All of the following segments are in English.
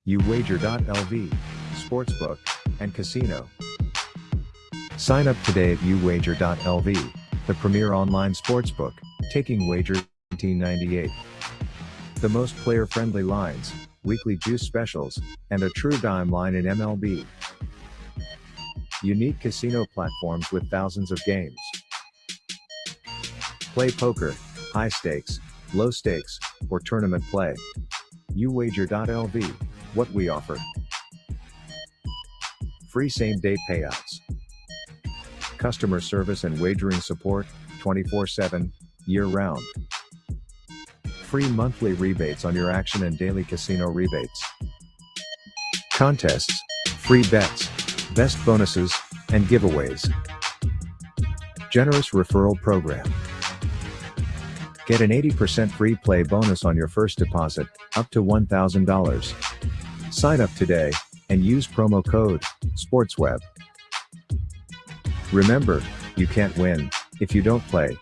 uwager.lv, sportsbook, and casino. Sign up today at uwager.lv, the premier online sportsbook, taking wagers 1998. The most player-friendly lines, weekly juice specials, and a true dime line in MLB. Unique casino platforms with thousands of games. Play poker, high stakes, low stakes, or tournament play. uwager.lv, what we offer. Free same-day payouts. Customer service and wagering support, 24/7, year-round. Free monthly rebates on your action and daily casino rebates. Contests, free bets, best bonuses, and giveaways. Generous referral program. Get an 80% free play bonus on your first deposit, up to $1,000. Sign up today, and use promo code SPORTSWEB. Remember, you can't win if you don't play.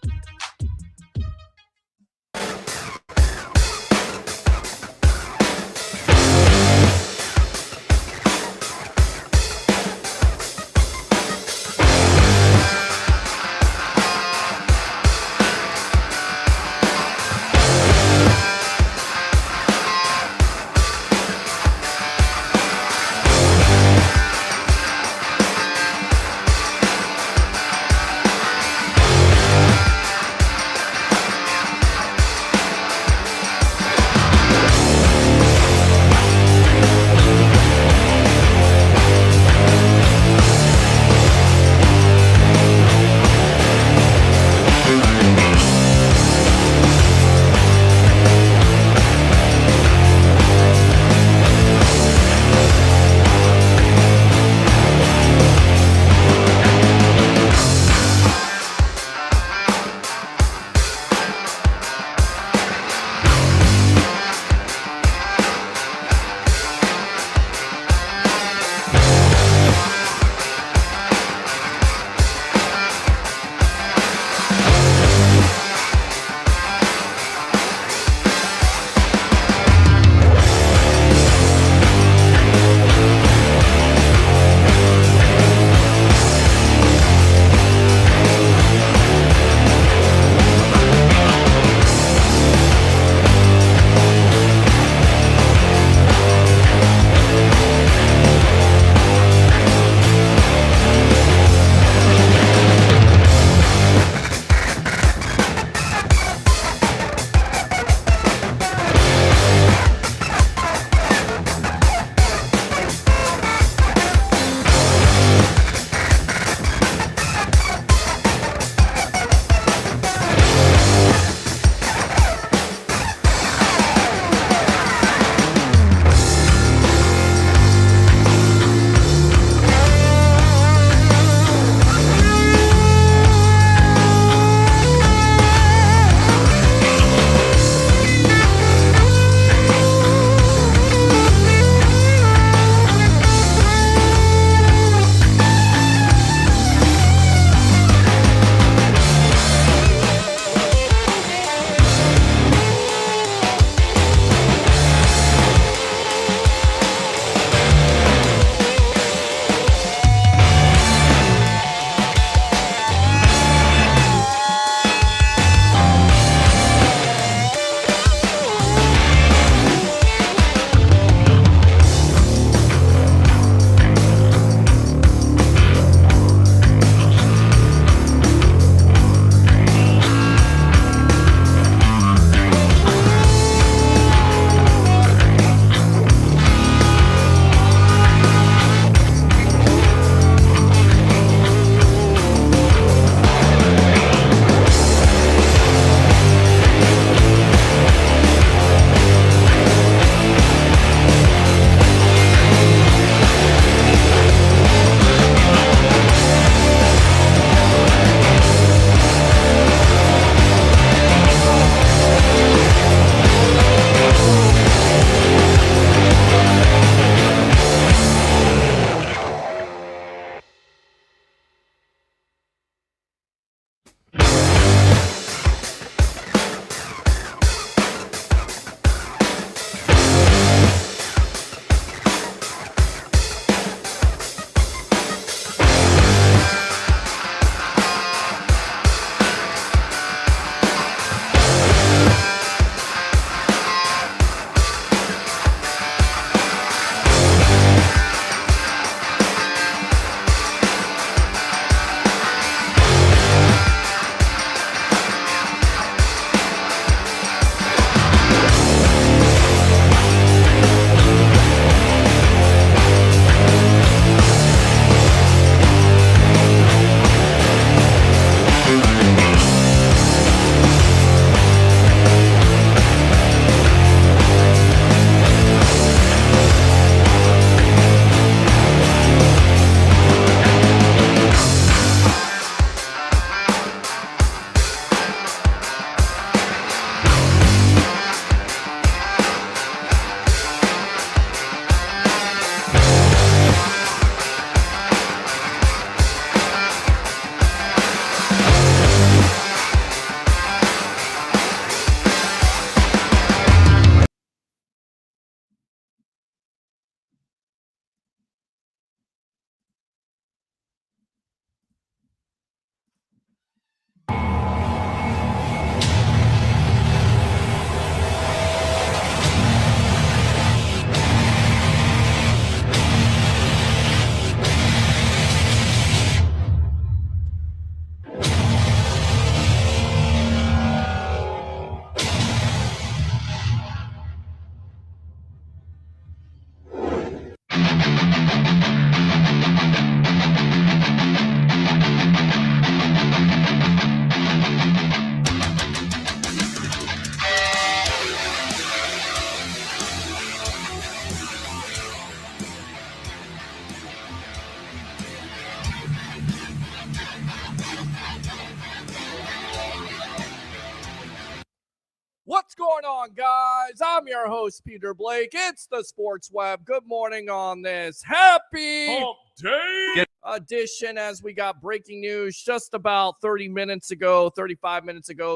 on, guys? I'm your host, Peter Blake. It's the Sports Web. Good morning on this happy Hump Day edition as we got breaking news just about 35 minutes ago.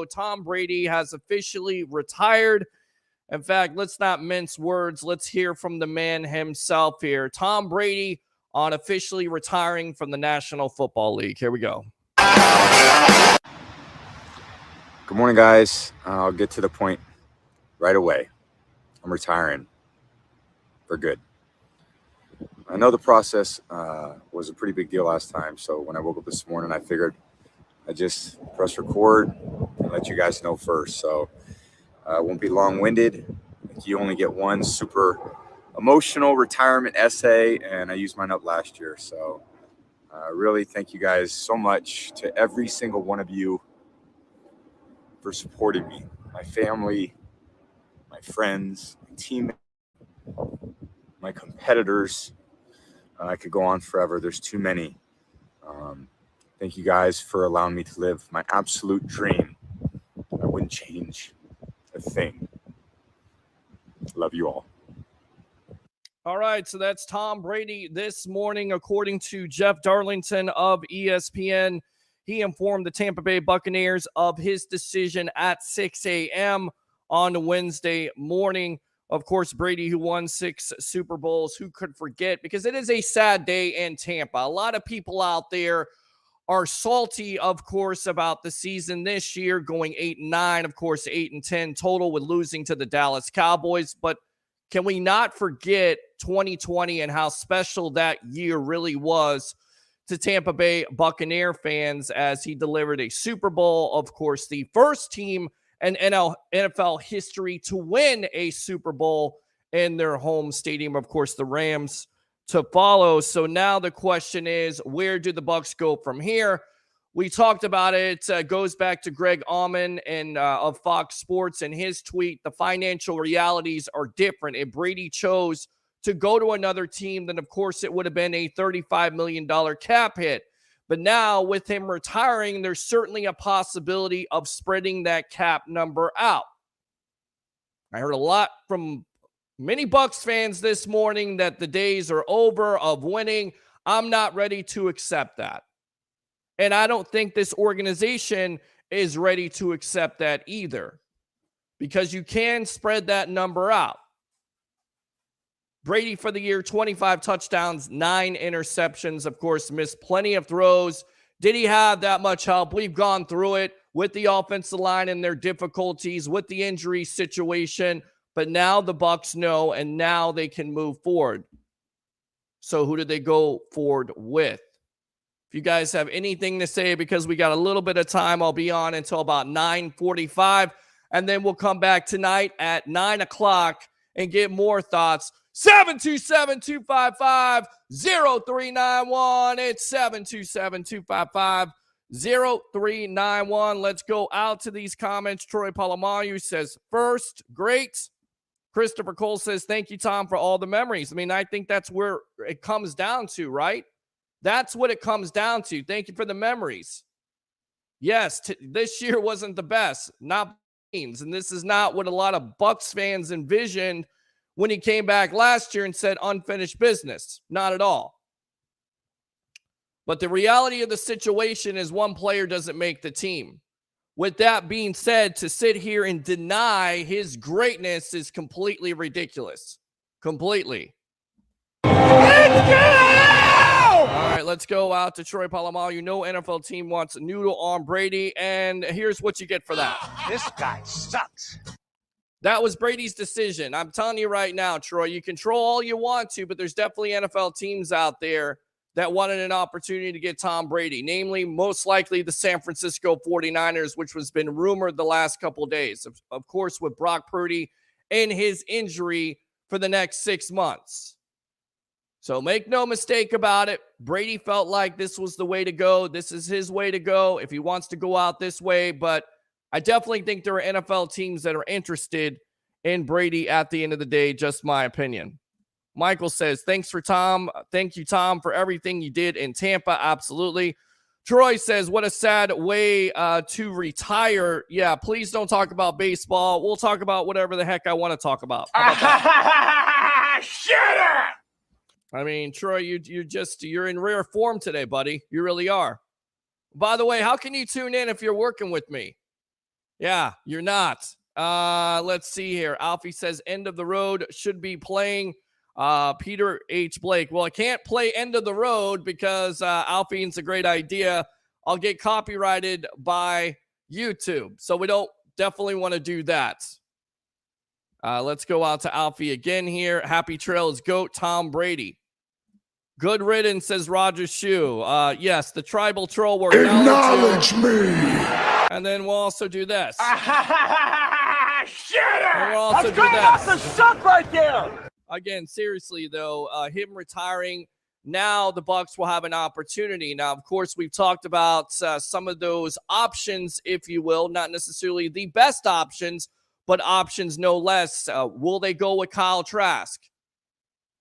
Tom Brady has officially retired. In fact, let's not mince words. Let's hear from the man himself here. Tom Brady on officially retiring from the National Football League. Here we go. Good morning, guys. I'll get to the point right away. I'm retiring for good. I know the process was a pretty big deal last time, so when I woke up this morning, I figured I'd just press record and let you guys know first. So I won't be long-winded. You only get one super emotional retirement essay, and I used mine up last year. So really thank you guys so much, to every single one of you, for supporting me, my family, my friends, my teammates, my competitors. I could go on forever. There's too many. Thank you guys for allowing me to live my absolute dream. I wouldn't change a thing. Love you all. All right, so that's Tom Brady this morning. According to Jeff Darlington of ESPN, he informed the Tampa Bay Buccaneers of his decision at 6 a.m. on Wednesday morning. Of course, Brady, who won 6 Super Bowls, who could forget? Because it is a sad day in Tampa. A lot of people out there are salty, of course, about the season this year, going 8-9, of course, 8-10 total with losing to the Dallas Cowboys. But can we not forget 2020 and how special that year really was to Tampa Bay Buccaneer fans, as he delivered a Super Bowl, of course, the first team in NFL history to win a Super Bowl in their home stadium, of course, the Rams to follow. So now the question is, where do the Bucs go from here? We talked about it. Goes back to Greg Auman and of Fox Sports and his tweet. The financial realities are different. If Brady chose to go to another team, then of course it would have been a $35 million cap hit. But now with him retiring, there's certainly a possibility of spreading that cap number out. I heard a lot from many Bucs fans this morning that the days are over of winning. I'm not ready to accept that. And I don't think this organization is ready to accept that either, because you can spread that number out. Brady for the year, 25 touchdowns, 9 interceptions, of course, missed plenty of throws. Did he have that much help? We've gone through it with the offensive line and their difficulties, with the injury situation. But now the Bucs know, and now they can move forward. So who did they go forward with? If you guys have anything to say, because we got a little bit of time, I'll be on until about 9:45. And then we'll come back tonight at 9 o'clock and get more thoughts. 727-255-0391. It's 727-255-0391. Let's go out to these comments. Troy Polamalu says, first, great. Christopher Cole says, thank you, Tom, for all the memories. I mean, I think that's where it comes down to, right? That's what it comes down to. Thank you for the memories. Yes, this year wasn't the best. Not teams. And this is not what a lot of Bucs fans envisioned when he came back last year and said unfinished business. Not at all. But the reality of the situation is one player doesn't make the team. With that being said, to sit here and deny his greatness is completely ridiculous. Completely. Let's go! All right, let's go out to Troy Polamalu. No NFL team wants a noodle on Brady, and here's what you get for that. This guy sucks. That was Brady's decision. I'm telling you right now, Troy, you control all you want to, but there's definitely NFL teams out there that wanted an opportunity to get Tom Brady, namely, most likely the San Francisco 49ers, which has been rumored the last couple of days, of course, with Brock Purdy and his injury for the next 6 months. So make no mistake about it. Brady felt like this was the way to go. This is his way to go if he wants to go out this way. But I definitely think there are NFL teams that are interested in Brady at the end of the day. Just my opinion. Michael says, thanks for Tom. Thank you, Tom, for everything you did in Tampa. Absolutely. Troy says, what a sad way to retire. Yeah, please don't talk about baseball. We'll talk about whatever the heck I want to talk about. How about that? Shut up! I mean, Troy, you're in rare form today, buddy. You really are. By the way, how can you tune in if you're working with me? Yeah, you're not. Let's see here. Alfie says end of the road should be playing Peter H. Blake. Well, I can't play end of the road because Alfie, it's a great idea. I'll get copyrighted by YouTube. So we don't definitely want to do that. Let's go out to Alfie again here. Happy Trails GOAT Tom Brady. Good riddance, says Roger Shue. Yes, the tribal troll will acknowledge me. And then we'll also do this. Shut up! And we'll also do That's this. the suck right there! Again, seriously, though, him retiring, now the Bucs will have an opportunity. Now, of course, we've talked about some of those options, if you will, not necessarily the best options, but options no less. Will they go with Kyle Trask?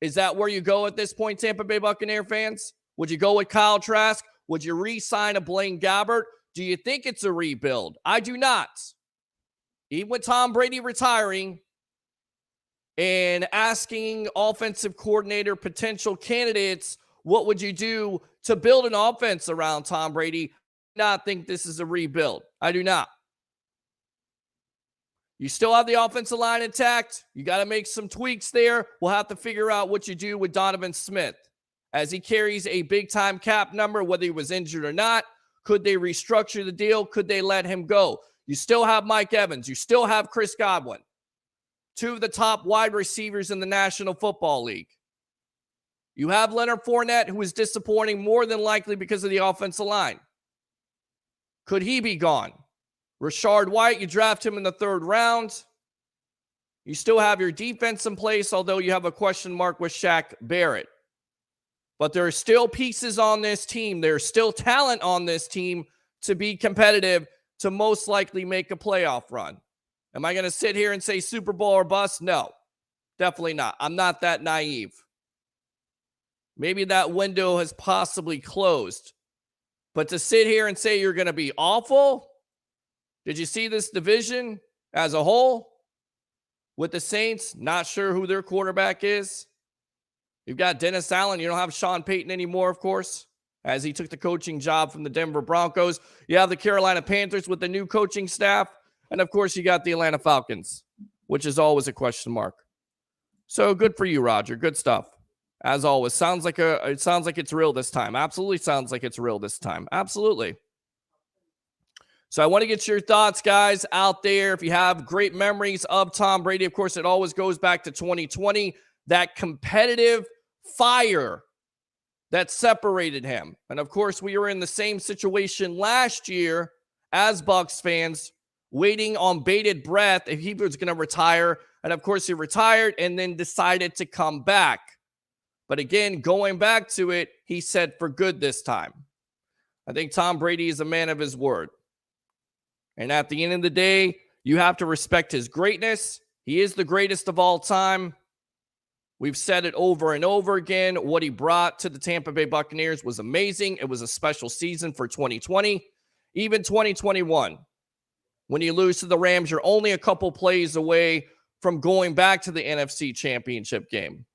Is that where you go at this point, Tampa Bay Buccaneer fans? Would you go with Kyle Trask? Would you re-sign a Blaine Gabbert? Do you think it's a rebuild? I do not. Even with Tom Brady retiring and asking offensive coordinator potential candidates, what would you do to build an offense around Tom Brady? I do not think this is a rebuild. I do not. You still have the offensive line intact. You got to make some tweaks there. We'll have to figure out what you do with Donovan Smith as he carries a big-time cap number, whether he was injured or not. Could they restructure the deal? Could they let him go? You still have Mike Evans. You still have Chris Godwin, two of the top wide receivers in the National Football League. You have Leonard Fournette, who is disappointing more than likely because of the offensive line. Could he be gone? Rashard White, you draft him in the 3rd round. You still have your defense in place, although you have a question mark with Shaq Barrett. But there are still pieces on this team. There's still talent on this team to be competitive, to most likely make a playoff run. Am I going to sit here and say Super Bowl or bust? No, definitely not. I'm not that naive. Maybe that window has possibly closed. But to sit here and say you're going to be awful, did you see this division as a whole? With the Saints, not sure who their quarterback is. You've got Dennis Allen. You don't have Sean Payton anymore, of course, as he took the coaching job from the Denver Broncos. You have the Carolina Panthers with the new coaching staff. And, of course, you got the Atlanta Falcons, which is always a question mark. So good for you, Roger. Good stuff. As always, it sounds like it's real this time. Absolutely sounds like it's real this time. Absolutely. So I want to get your thoughts, guys, out there. If you have great memories of Tom Brady, of course, it always goes back to 2020, that competitive fire that separated him. And, of course, we were in the same situation last year as Bucs fans, waiting on bated breath if he was going to retire. And, of course, he retired and then decided to come back. But, again, going back to it, he said for good this time. I think Tom Brady is a man of his word. And at the end of the day, you have to respect his greatness. He is the greatest of all time. We've said it over and over again. What he brought to the Tampa Bay Buccaneers was amazing. It was a special season for 2020, even 2021. When you lose to the Rams, you're only a couple plays away from going back to the NFC Championship game.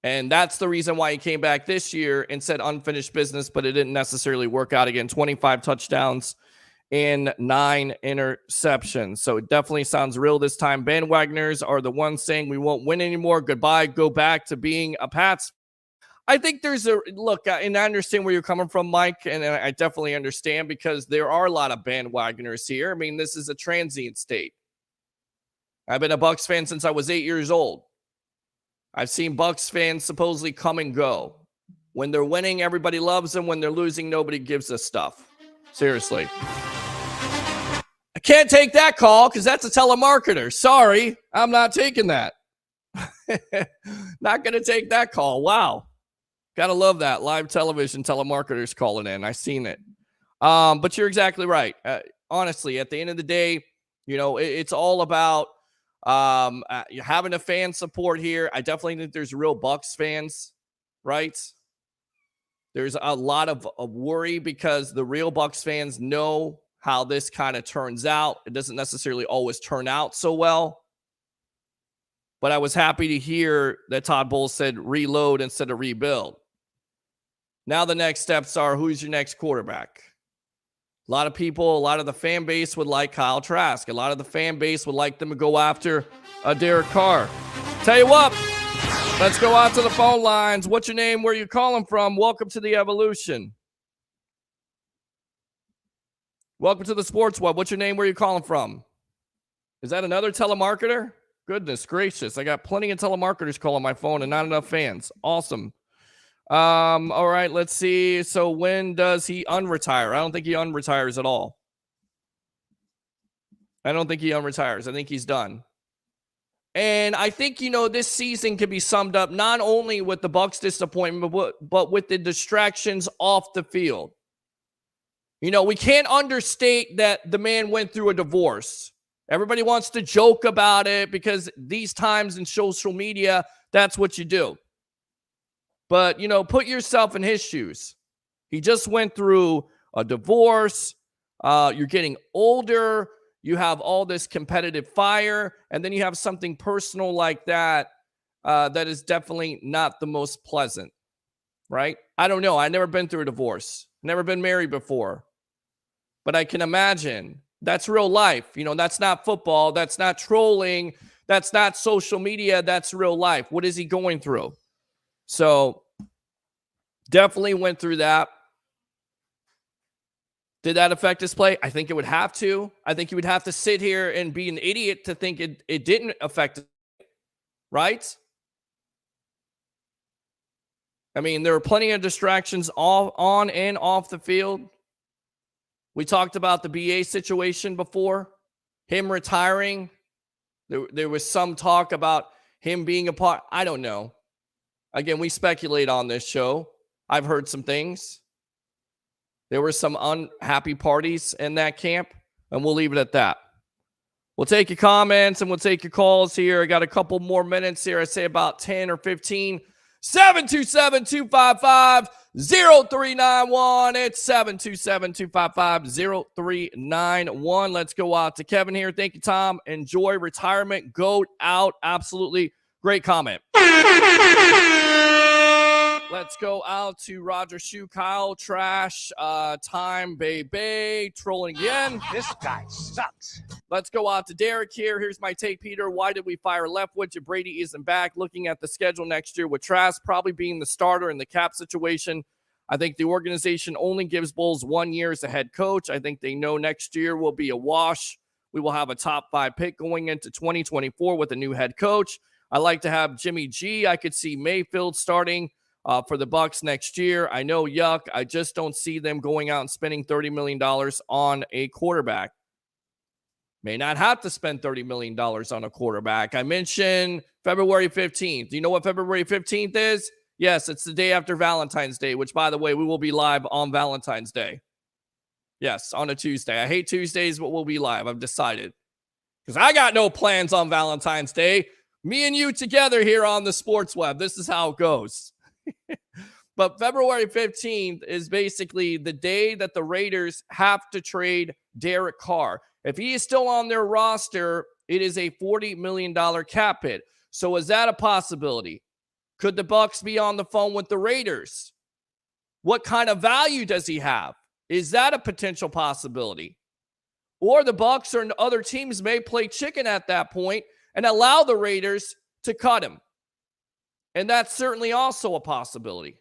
And that's the reason why he came back this year and said unfinished business, but it didn't necessarily work out again. 25 touchdowns and 9 interceptions. So it definitely sounds real this time. Bandwagoners are the ones saying we won't win anymore. Goodbye. Go back to being a Pats. I think there's a look, and I understand where you're coming from, Mike, and I definitely understand because there are a lot of bandwagoners here. I mean, this is a transient state. I've been a Bucs fan since I was 8 years old. I've seen Bucs fans supposedly come and go. When they're winning, everybody loves them. When they're losing, nobody gives a stuff. Seriously. I can't take that call because that's a telemarketer. Sorry, I'm not taking that. Not going to take that call. Wow. Got to love that. Live television telemarketers calling in. I've seen it. But you're exactly right. Honestly, at the end of the day, you know, it's all about having a fan support here. I definitely think there's real Bucs fans, right? There's a lot of worry because the real Bucs fans know how this kind of turns out. It doesn't necessarily always turn out so well. But I was happy to hear that Todd Bowles said reload instead of rebuild. Now the next steps are, who's your next quarterback? A lot of people, a lot of the fan base would like Kyle Trask. A lot of the fan base would like them to go after Derek Carr. Tell you what, let's go out to the phone lines. What's your name? Where you calling from? Welcome to the Evolution. Welcome to the Sports Web. What's your name? Where you calling from? Is that another telemarketer? Goodness gracious. I got plenty of telemarketers calling my phone and not enough fans. Awesome. All right, let's see. So when does he unretire? I don't think he unretires at all. I don't think he unretires. I think he's done. And I think, this season can be summed up not only with the Bucs disappointment, but with the distractions off the field. We can't understate that the man went through a divorce. Everybody wants to joke about it because these times in social media, that's what you do. But, put yourself in his shoes. He just went through a divorce. You're getting older. You have all this competitive fire. And then you have something personal like that that is definitely not the most pleasant, right? I don't know. I've never been through a divorce. Never been married before. But I can imagine that's real life. That's not football. That's not trolling. That's not social media. That's real life. What is he going through? So definitely went through that. Did that affect his play? I think it would have to. I think he would have to sit here and be an idiot to think it didn't affect it, right? I mean, there were plenty of distractions on and off the field. We talked about the BA situation before, him retiring. There was some talk about him being a part. I don't know. Again, we speculate on this show. I've heard some things. There were some unhappy parties in that camp, and we'll leave it at that. We'll take your comments and we'll take your calls here. I got a couple more minutes here. I say about 10 or 15. 727-255-0391. It's 727-255-0391. Let's go out to Kevin here. Thank you, Tom. Enjoy retirement. Goat out. Absolutely great comment. Let's go out to Roger Shoe. Kyle Trash. Time, baby. Trolling again. This guy sucks. Let's go out to Derek here. Here's my take, Peter. Why did we fire Leftwich if Brady isn't back? Looking at the schedule next year with Trask probably being the starter in the cap situation, I think the organization only gives Bowles 1 year as a head coach. I think they know next year will be a wash. We will have a top 5 pick going into 2024 with a new head coach. I like to have Jimmy G. I could see Mayfield starting for the Bucs next year. I know, yuck. I just don't see them going out and spending $30 million on a quarterback. May not have to spend $30 million on a quarterback. I mentioned February 15th. Do you know what February 15th is? Yes, it's the day after Valentine's Day, which, by the way, we will be live on Valentine's Day. Yes, on a Tuesday. I hate Tuesdays, but we'll be live. I've decided. Because I got no plans on Valentine's Day. Me and you together here on the Sports Web. This is how it goes. But February 15th is basically the day that the Raiders have to trade Derek Carr. If he is still on their roster, it is a $40 million cap hit. So is that a possibility? Could the Bucs be on the phone with the Raiders? What kind of value does he have? Is that a potential possibility? Or the Bucs or other teams may play chicken at that point and allow the Raiders to cut him. And that's certainly also a possibility.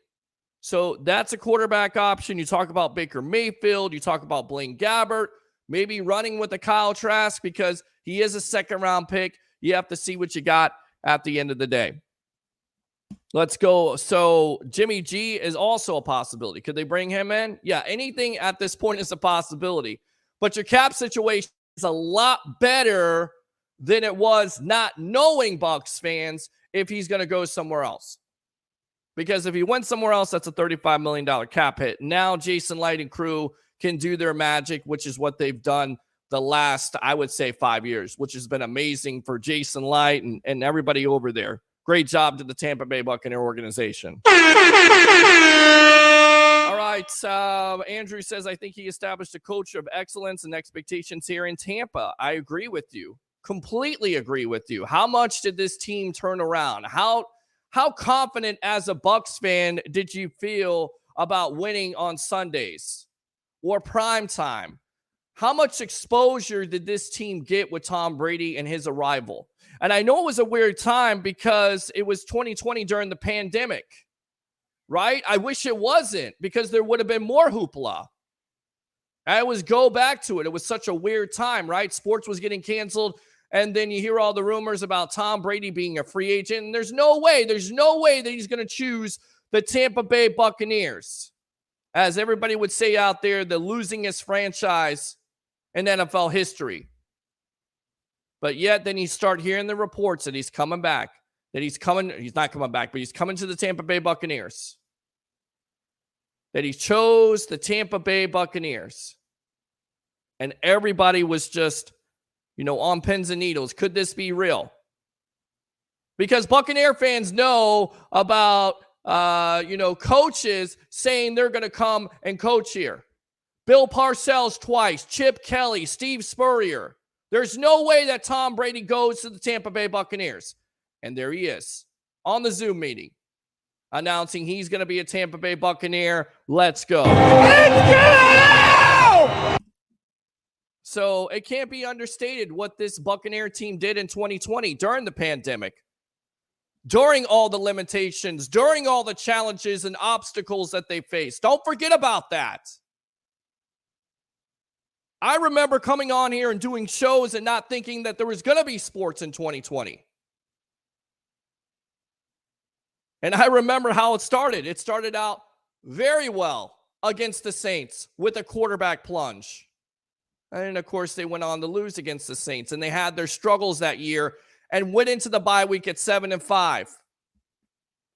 So that's a quarterback option. You talk about Baker Mayfield. You talk about Blaine Gabbert. Maybe running with a Kyle Trask because he is a second-round pick. You have to see what you got at the end of the day. Let's go. So Jimmy G is also a possibility. Could they bring him in? Yeah, anything at this point is a possibility. But your cap situation is a lot better than it was not knowing, Bucs fans, if he's going to go somewhere else. Because if he went somewhere else, that's a $35 million cap hit. Now Jason Light and crew can do their magic, which is what they've done the last, I would say, 5 years, which has been amazing for Jason Light and everybody over there. Great job to the Tampa Bay Buccaneer organization. right. Andrew says, I think he established a culture of excellence and expectations here in Tampa. I agree with you. Completely agree with you. How much did this team turn around? How confident as a Bucs fan did you feel about winning on Sundays or prime time? How much exposure did this team get with Tom Brady and his arrival? And I know it was a weird time because it was 2020 during the pandemic, right? I wish it wasn't, because there would have been more hoopla. I always go back to it. It was such a weird time, right? Sports was getting canceled. And then you hear all the rumors about Tom Brady being a free agent. And there's no way that he's going to choose the Tampa Bay Buccaneers. As everybody would say out there, the losingest franchise in NFL history. But yet then you start hearing the reports that he's coming back, he's not coming back, but he's coming to the Tampa Bay Buccaneers. That he chose the Tampa Bay Buccaneers. And everybody was just, on pins and needles. Could this be real? Because Buccaneer fans know about, coaches saying they're going to come and coach here. Bill Parcells twice, Chip Kelly, Steve Spurrier. There's no way that Tom Brady goes to the Tampa Bay Buccaneers. And there he is on the Zoom meeting announcing he's going to be a Tampa Bay Buccaneer. Let's go. Let's go! So it can't be understated what this Buccaneer team did in 2020 during the pandemic, during all the limitations, during all the challenges and obstacles that they faced. Don't forget about that. I remember coming on here and doing shows and not thinking that there was going to be sports in 2020. And I remember how it started. It started out very well against the Saints with a quarterback plunge. And of course, they went on to lose against the Saints, and they had their struggles that year and went into the bye week at 7-5.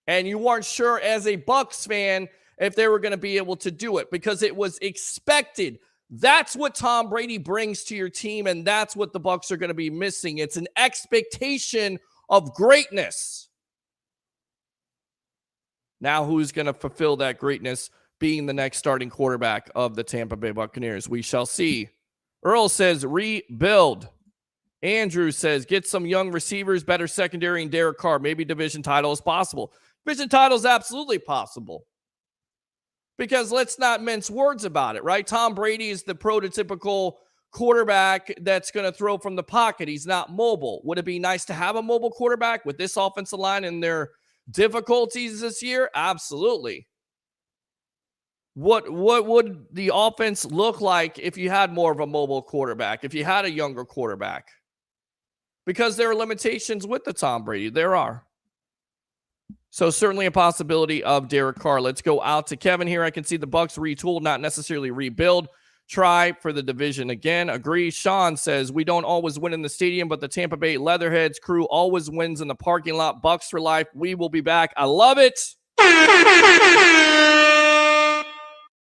And you weren't sure as a Bucs fan if they were going to be able to do it because it was expected. That's what Tom Brady brings to your team, and that's what the Bucs are going to be missing. It's an expectation of greatness. Now, who's going to fulfill that greatness being the next starting quarterback of the Tampa Bay Buccaneers? We shall see. Earl says, rebuild. Andrew says, get some young receivers, better secondary, and Derek Carr. Maybe division title is possible. Division title is absolutely possible. Because let's not mince words about it, right? Tom Brady is the prototypical quarterback that's going to throw from the pocket. He's not mobile. Would it be nice to have a mobile quarterback with this offensive line and their difficulties this year? Absolutely. What would the offense look like if you had more of a mobile quarterback, if you had a younger quarterback? Because there are limitations with the Tom Brady. There are. So certainly a possibility of Derek Carr. Let's go out to Kevin here. I can see the Bucs retool, not necessarily rebuild. Try for the division again. Agree. Sean says, we don't always win in the stadium, but the Tampa Bay Leatherheads crew always wins in the parking lot. Bucs for life. We will be back. I love it.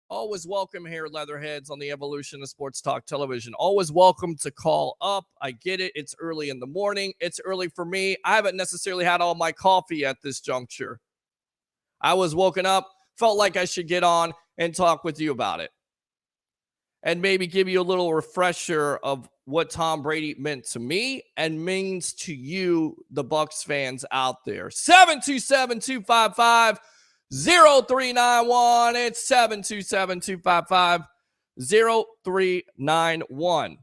Always welcome here, Leatherheads, on the evolution of Sports Talk Television. Always welcome to call up. I get it. It's early in the morning. It's early for me. I haven't necessarily had all my coffee at this juncture. I was woken up, felt like I should get on and talk with you about it. And maybe give you a little refresher of what Tom Brady meant to me and means to you, the Bucs fans out there. 727-255-0391. It's 727-255-0391.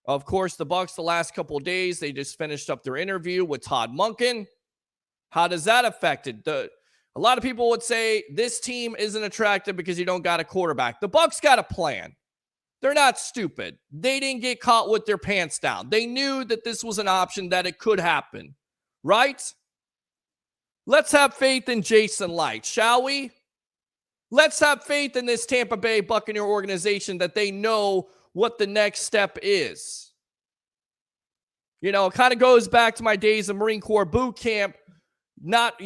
Of course, the Bucs the last couple of days, they just finished up their interview with Todd Monken. How does that affect it? A lot of people would say this team isn't attractive because you don't got a quarterback. The Bucs got a plan. They're not stupid. They didn't get caught with their pants down. They knew that this was an option, that it could happen, right? Let's have faith in Jason Light, shall we? Let's have faith in this Tampa Bay Buccaneer organization that they know what the next step is. You know, it kind of goes back to my days of Marine Corps boot camp, not,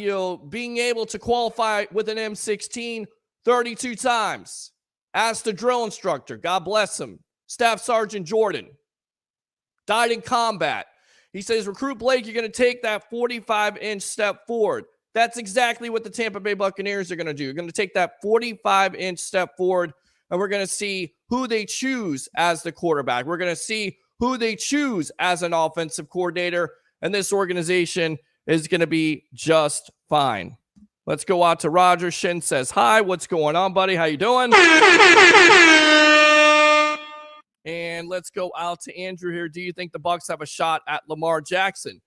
being able to qualify with an M16 32 times. Asked the drill instructor, God bless him, Staff Sergeant Jordan, died in combat. He says, Recruit Blake, you're going to take that 45-inch step forward. That's exactly what the Tampa Bay Buccaneers are going to do. They're going to take that 45-inch step forward, and we're going to see who they choose as the quarterback. We're going to see who they choose as an offensive coordinator, and this organization is going to be just fine. Let's go out to Roger. Shin says, hi, what's going on, buddy? How you doing? And let's go out to Andrew here. Do you think the Bucs have a shot at Lamar Jackson?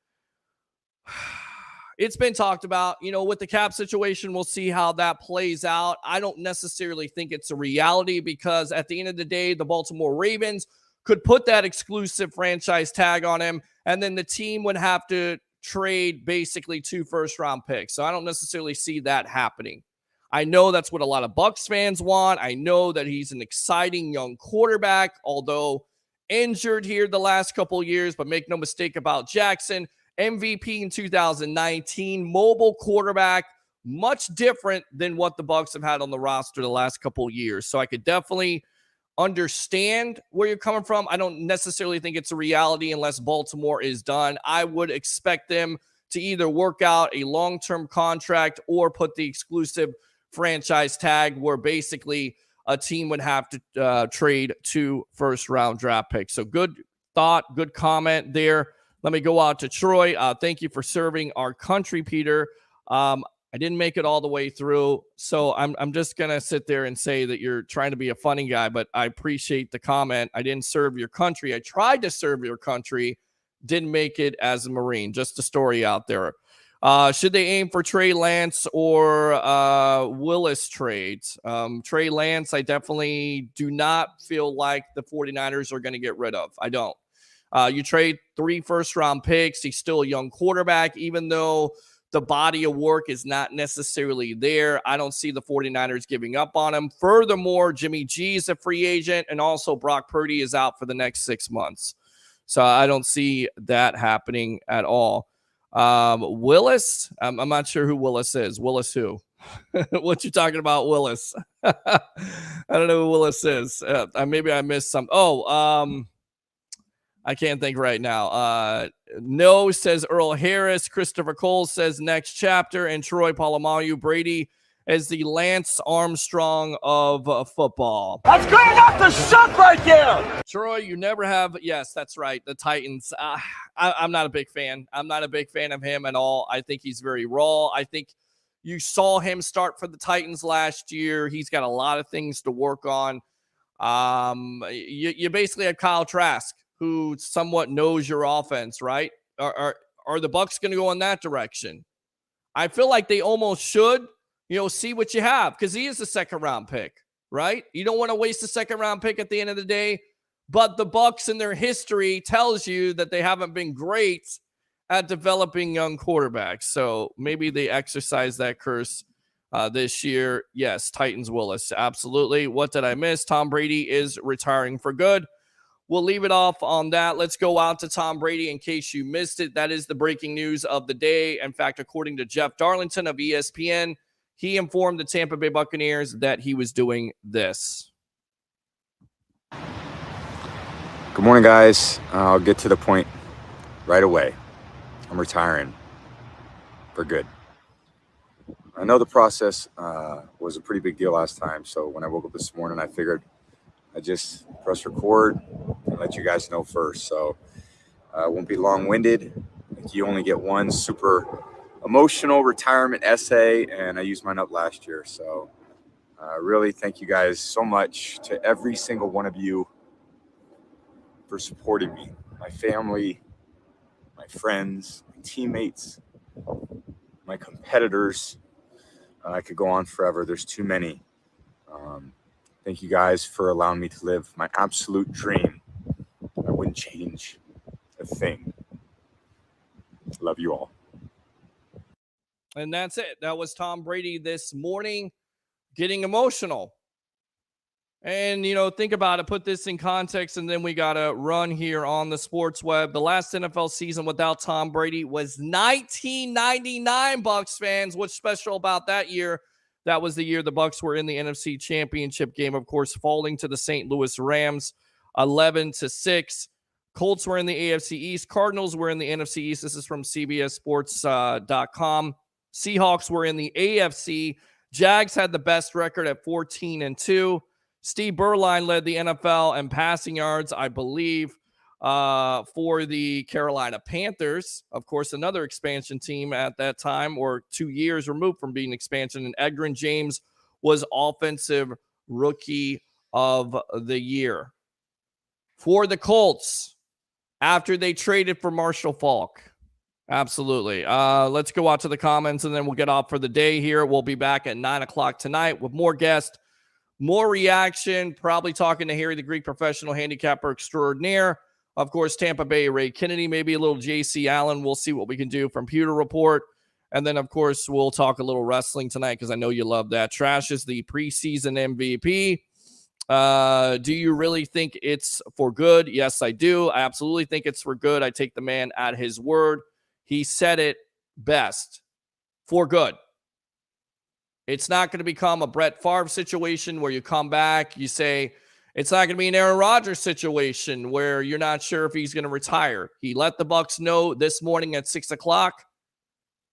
It's been talked about, with the cap situation. We'll see how that plays out. I don't necessarily think it's a reality because at the end of the day, the Baltimore Ravens could put that exclusive franchise tag on him, and then the team would have to trade basically 2 first-round picks. So I don't necessarily see that happening. I know that's what a lot of Bucs fans want. I know that he's an exciting young quarterback, although injured here the last couple of years, but make no mistake about Jackson. MVP in 2019, mobile quarterback, much different than what the Bucs have had on the roster the last couple of years. So I could definitely understand where you're coming from. I don't necessarily think it's a reality unless Baltimore is done. I would expect them to either work out a long-term contract or put the exclusive franchise tag where basically a team would have to trade 2 first-round draft picks. So good thought, good comment there. Let me go out to Troy. Thank you for serving our country, Peter. I didn't make it all the way through, so I'm just going to sit there and say that you're trying to be a funny guy, but I appreciate the comment. I didn't serve your country. I tried to serve your country, didn't make it as a Marine. Just a story out there. Should they aim for Trey Lance or Willis trades? Trey Lance, I definitely do not feel like the 49ers are going to get rid of. I don't. You trade 3 first-round picks. He's still a young quarterback, even though the body of work is not necessarily there. I don't see the 49ers giving up on him. Furthermore, Jimmy G is a free agent, and also Brock Purdy is out for the next 6 months. So I don't see that happening at all. Willis, I'm not sure who Willis is. Willis who? What you talking about, Willis? I don't know who Willis is. Maybe I missed some. I can't think right now. No, says Earl Harris. Christopher Cole says next chapter. And Troy Polamalu, Brady as the Lance Armstrong of football. That's good enough to suck right there. Troy, you never have. Yes, that's right. The Titans. I'm not a big fan. I'm not a big fan of him at all. I think he's very raw. I think you saw him start for the Titans last year. He's got a lot of things to work on. You basically have Kyle Trask, who somewhat knows your offense, right? Are the Bucs going to go in that direction? I feel like they almost should, see what you have, because he is a second-round pick, right? You don't want to waste a second-round pick at the end of the day, but the Bucs in their history tells you that they haven't been great at developing young quarterbacks. So maybe they exercise that curse this year. Yes, Titans Willis, absolutely. What did I miss? Tom Brady is retiring for good. We'll leave it off on that. Let's go out to Tom Brady in case you missed it. That is the breaking news of the day. In fact, according to Jeff Darlington of ESPN, he informed the Tampa Bay Buccaneers that he was doing this. Good morning, guys. I'll get to the point right away. I'm retiring for good. I know the process was a pretty big deal last time, so when I woke up this morning, I figured I'd just press record and let you guys know first. So I won't be long-winded. You only get one super emotional retirement essay, and I used mine up last year. So really thank you guys so much, to every single one of you, for supporting me, my family, my friends, my teammates, my competitors. I could go on forever. There's too many. Thank you guys for allowing me to live my absolute dream. I wouldn't change a thing. Love you all. And that's it. That was Tom Brady this morning, getting emotional. And, think about it, put this in context, and then we got to run here on the sports web. The last NFL season without Tom Brady was 1999, Bucs fans. What's special about that year? That was the year the Bucs were in the NFC Championship game, of course, falling to the St. Louis Rams 11-6. Colts were in the AFC East. Cardinals were in the NFC East. This is from CBSSports.com. Seahawks were in the AFC. Jags had the best record at 14-2. Steve Berline led the NFL in passing yards, I believe, for the Carolina Panthers. Of course, another expansion team at that time, or 2 years removed from being expansion. And Edgerrin James was Offensive Rookie of the Year. For the Colts, after they traded for Marshall Faulk. Absolutely. Let's go out to the comments, and then we'll get off for the day here. We'll be back at 9 o'clock tonight with more guests, more reaction, probably talking to Harry the Greek, professional handicapper extraordinaire. Of course, Tampa Bay, Ray Kennedy, maybe a little JC Allen. We'll see what we can do from Pewter Report. And then, of course, we'll talk a little wrestling tonight because I know you love that. Trash is the preseason MVP. Do you really think it's for good? Yes, I do. I absolutely think it's for good. I take the man at his word. He said it best. For good. It's not going to become a Brett Favre situation where you come back, you say, it's not going to be an Aaron Rodgers situation where you're not sure if he's going to retire. He let the Bucs know this morning at 6 o'clock,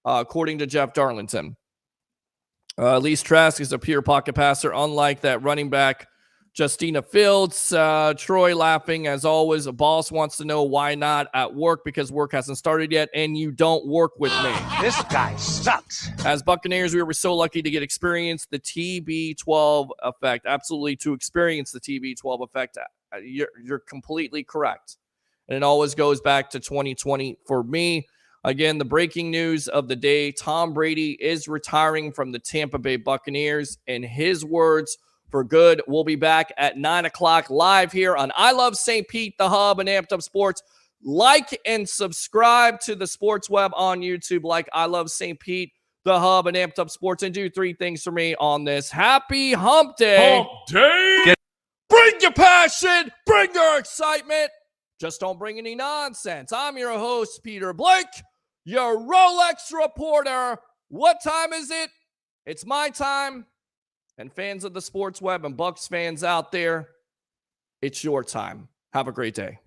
according to Jeff Darlington. Elise Trask is a pure pocket passer, unlike that running back, Justina Fields. Troy laughing, as always. A boss wants to know why not at work, because work hasn't started yet, and you don't work with me. This guy sucks. As Buccaneers, we were so lucky to get experience the TB12 effect. Absolutely, to experience the TB12 effect. You're completely correct. And it always goes back to 2020 for me. Again, the breaking news of the day, Tom Brady is retiring from the Tampa Bay Buccaneers. In his words, for good. We'll be back at 9 o'clock live here on I Love St. Pete, the hub, and Amped Up Sports. Like and subscribe to the Sports Web on YouTube, like I Love St. Pete, the hub, and Amped Up Sports, and do 3 things for me on this happy hump day. Hump day. Bring your passion, bring your excitement. Just don't bring any nonsense. I'm your host, Peter Blake, your Rolex reporter. What time is it? It's my time. And fans of the Sports Web and Bucs fans out there, it's your time. Have a great day.